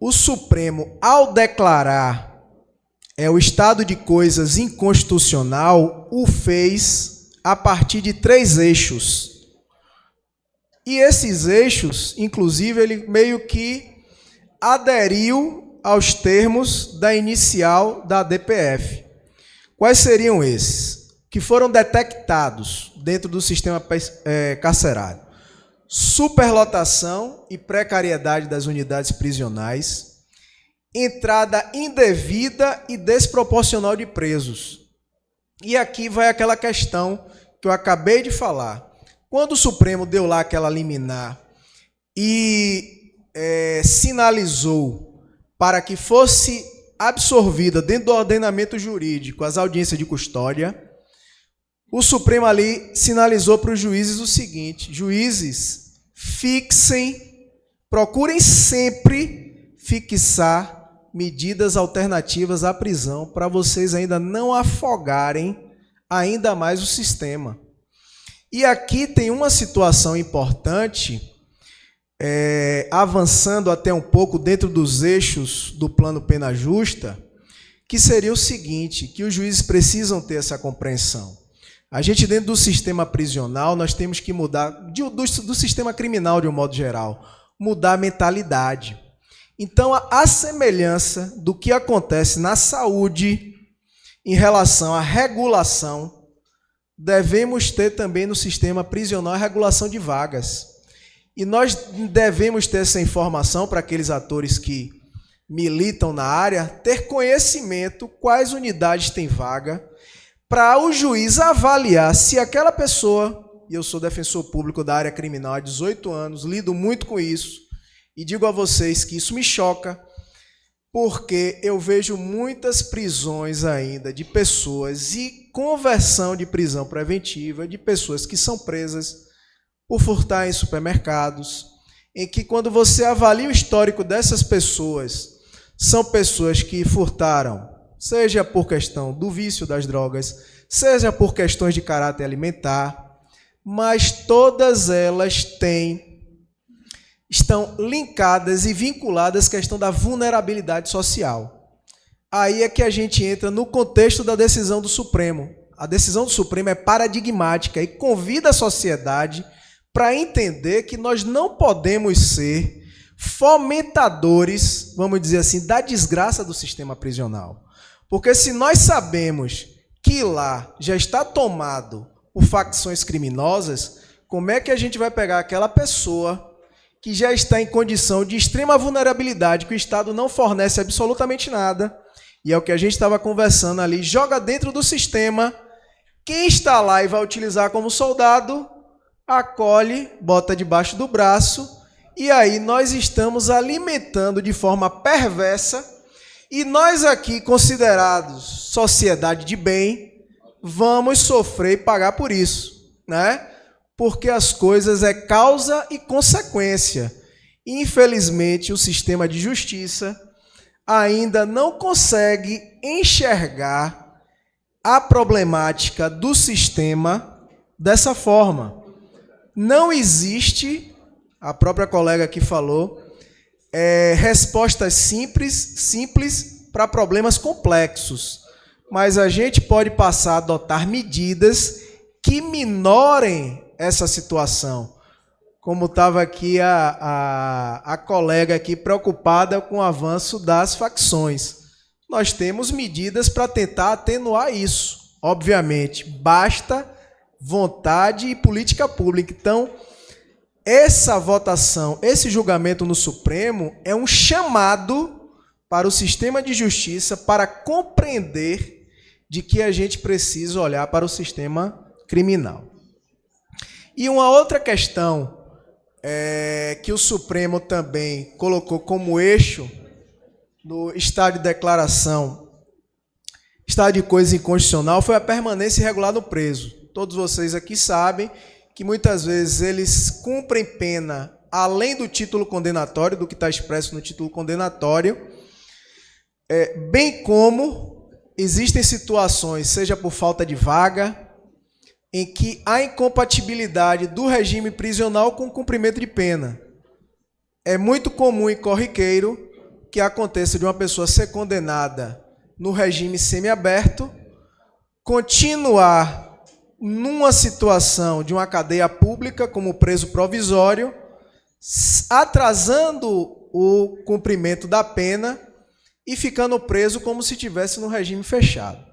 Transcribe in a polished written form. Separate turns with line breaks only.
O Supremo, ao declarar o estado de coisas inconstitucional, o fez a partir de 3 eixos. E esses eixos, inclusive, ele meio que aderiu aos termos da inicial da DPF. Quais seriam esses? Que foram detectados dentro do sistema carcerário: superlotação e precariedade das unidades prisionais, entrada indevida e desproporcional de presos. E aqui vai aquela questão que eu acabei de falar. Quando o Supremo deu lá aquela liminar e sinalizou para que fosse absorvida dentro do ordenamento jurídico as audiências de custódia, o Supremo ali sinalizou para os juízes o seguinte: juízes, procurem sempre fixar medidas alternativas à prisão para vocês ainda não afogarem ainda mais o sistema. E aqui tem uma situação importante, avançando até um pouco dentro dos eixos do plano pena justa, que seria o seguinte, que os juízes precisam ter essa compreensão. A gente, dentro do sistema prisional, nós temos que mudar, do sistema criminal de um modo geral, mudar a mentalidade. Então, a semelhança do que acontece na saúde em relação à regulação, devemos ter também no sistema prisional a regulação de vagas. E nós devemos ter essa informação para aqueles atores que militam na área, ter conhecimento quais unidades têm vaga, para o juiz avaliar se aquela pessoa, e eu sou defensor público da área criminal há 18 anos, lido muito com isso, e digo a vocês que isso me choca, porque eu vejo muitas prisões ainda de pessoas e conversão de prisão preventiva de pessoas que são presas por furtar em supermercados, em que quando você avalia o histórico dessas pessoas, são pessoas que furtaram, seja por questão do vício das drogas, seja por questões de caráter alimentar, mas todas elas estão linkadas e vinculadas à questão da vulnerabilidade social. Aí é que a gente entra no contexto da decisão do Supremo. A decisão do Supremo é paradigmática e convida a sociedade para entender que nós não podemos ser fomentadores, vamos dizer assim, da desgraça do sistema prisional. Porque se nós sabemos que lá já está tomado por facções criminosas, como é que a gente vai pegar aquela pessoa que já está em condição de extrema vulnerabilidade, que o Estado não fornece absolutamente nada, e é o que a gente estava conversando ali, joga dentro do sistema, quem está lá e vai utilizar como soldado, acolhe, bota debaixo do braço, e aí nós estamos alimentando de forma perversa, e nós aqui, considerados sociedade de bem, vamos sofrer e pagar por isso, né? Porque as coisas é causa e consequência. Infelizmente, o sistema de justiça ainda não consegue enxergar a problemática do sistema dessa forma. Não existe, a própria colega aqui falou, respostas simples para problemas complexos. Mas a gente pode passar a adotar medidas que minorem essa situação. Como estava aqui a colega aqui preocupada com o avanço das facções. Nós temos medidas para tentar atenuar isso. Obviamente, basta vontade e política pública. Então, essa votação, esse julgamento no Supremo é um chamado para o sistema de justiça para compreender de que a gente precisa olhar para o sistema criminal. E uma outra questão que o Supremo também colocou como eixo no estado de declaração, estado de coisa inconstitucional, foi a permanência irregular do preso. Todos vocês aqui sabem que muitas vezes eles cumprem pena além do título condenatório, do que está expresso no título condenatório, bem como existem situações, seja por falta de vaga, em que há incompatibilidade do regime prisional com o cumprimento de pena. É muito comum e corriqueiro que aconteça de uma pessoa ser condenada no regime semiaberto, continuar numa situação de uma cadeia pública como preso provisório, atrasando o cumprimento da pena e ficando preso como se estivesse no regime fechado.